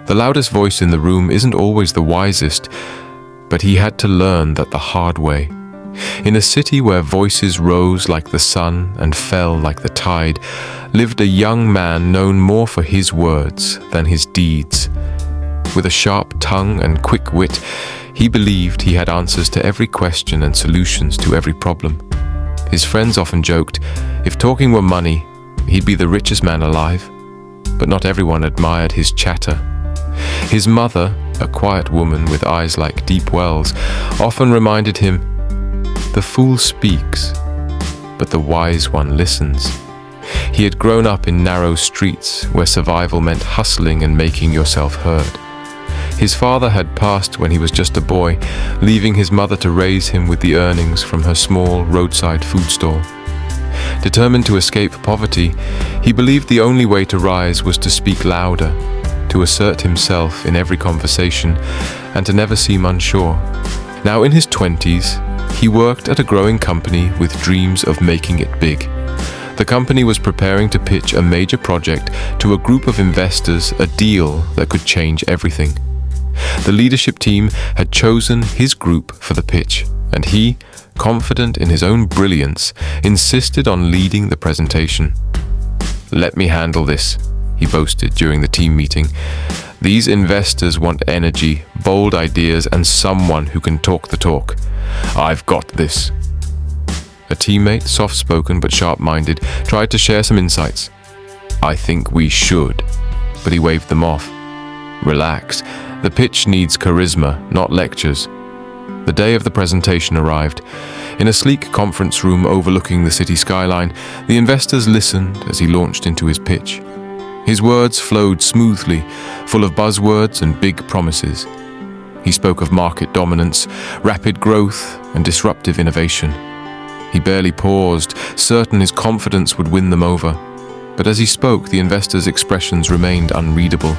The loudest voice in the room isn't always the wisest, but he had to learn that the hard way. In a city where voices rose like the sun and fell like the tide, lived a young man known more for his words than his deeds. With a sharp tongue and quick wit, he believed he had answers to every question and solutions to every problem. His friends often joked, if talking were money, he'd be the richest man alive. But not everyone admired his chatter. His mother, a quiet woman with eyes like deep wells, often reminded him, "The fool speaks, but the wise one listens." He had grown up in narrow streets where survival meant hustling and making yourself heard. His father had passed when he was just a boy, leaving his mother to raise him with the earnings from her small roadside food stall. Determined to escape poverty, he believed the only way to rise was to speak louder, to assert himself in every conversation, and to never seem unsure. Now in his 20s, he worked at a growing company with dreams of making it big. The company was preparing to pitch a major project to a group of investors, a deal that could change everything. The leadership team had chosen his group for the pitch, and he, confident in his own brilliance, insisted on leading the presentation. "Let me handle this," he boasted during the team meeting. "These investors want energy, bold ideas, and someone who can talk the talk. I've got this." A teammate, soft-spoken but sharp-minded, tried to share some insights. "I think we should," but he waved them off. "Relax. The pitch needs charisma, not lectures." The day of the presentation arrived. In a sleek conference room overlooking the city skyline, the investors listened as he launched into his pitch. His words flowed smoothly, full of buzzwords and big promises. He spoke of market dominance, rapid growth, and disruptive innovation. He barely paused, certain his confidence would win them over. But as he spoke, the investors' expressions remained unreadable.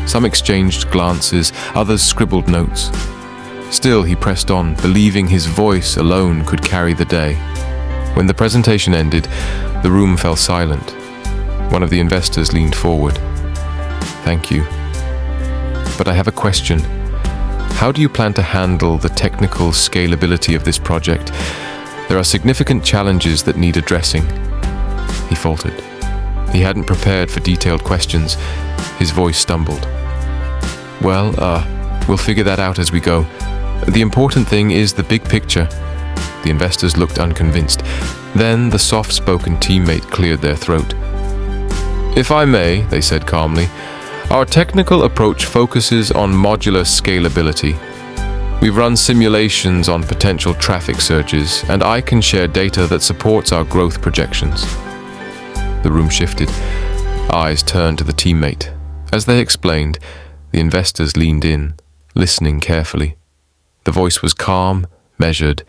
Some exchanged glances, others scribbled notes. Still, he pressed on, believing his voice alone could carry the day. When the presentation ended, the room fell silent. One of the investors leaned forward. "Thank you. But I have a question. How do you plan to handle the technical scalability of this project? There are significant challenges that need addressing." He faltered. He hadn't prepared for detailed questions. His voice stumbled. "Well, we'll figure that out as we go. The important thing is the big picture." The investors looked unconvinced. Then the soft-spoken teammate cleared their throat. "If I may," they said calmly, "our technical approach focuses on modular scalability. We've run simulations on potential traffic surges, and I can share data that supports our growth projections." The room shifted. Eyes turned to the teammate. As they explained, the investors leaned in, listening carefully. The voice was calm, measured,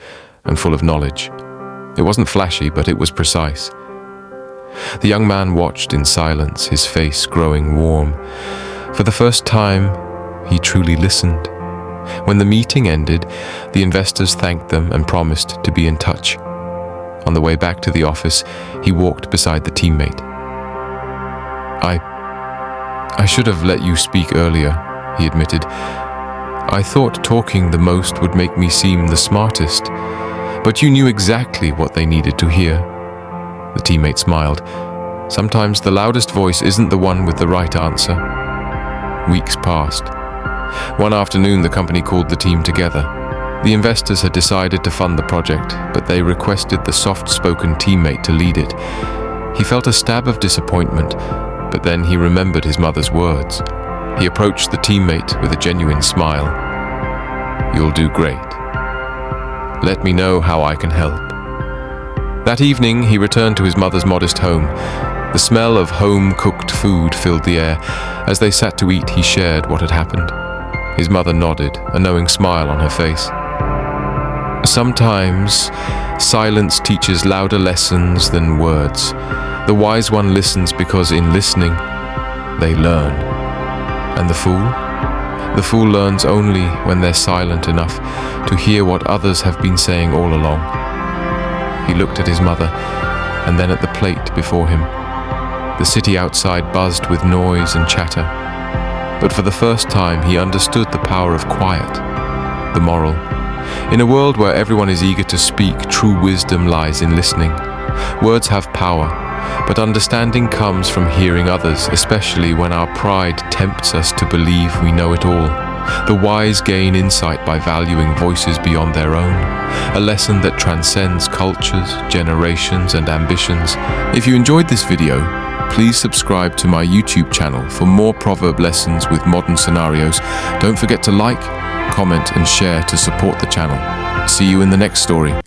and full of knowledge. It wasn't flashy, but it was precise. The young man watched in silence, his face growing warm. For the first time, he truly listened. When the meeting ended, the investors thanked them and promised to be in touch. On the way back to the office, he walked beside the teammate. I should have let you speak earlier," he admitted. "I thought talking the most would make me seem the smartest, but you knew exactly what they needed to hear." The teammate smiled. "Sometimes the loudest voice isn't the one with the right answer." Weeks passed. One afternoon, the company called the team together. The investors had decided to fund the project, but they requested the soft-spoken teammate to lead it. He felt a stab of disappointment, but then he remembered his mother's words. He approached the teammate with a genuine smile. "You'll do great. Let me know how I can help." That evening, he returned to his mother's modest home. The smell of home-cooked food filled the air. As they sat to eat, he shared what had happened. His mother nodded, a knowing smile on her face. "Sometimes, silence teaches louder lessons than words. The wise one listens because in listening, they learn. And the fool? The fool learns only when they're silent enough to hear what others have been saying all along." He looked at his mother, and then at the plate before him. The city outside buzzed with noise and chatter. but for the first time he understood the power of quiet. The moral: in a world where everyone is eager to speak, true wisdom lies in listening. Words have power, but understanding comes from hearing others, especially when our pride tempts us to believe we know it all. The wise gain insight by valuing voices beyond their own, a lesson that transcends cultures, generations, and ambitions. If you enjoyed this video, please subscribe to my YouTube channel for more proverb lessons with modern scenarios. Don't forget to like, comment, and share to support the channel. See you in the next story.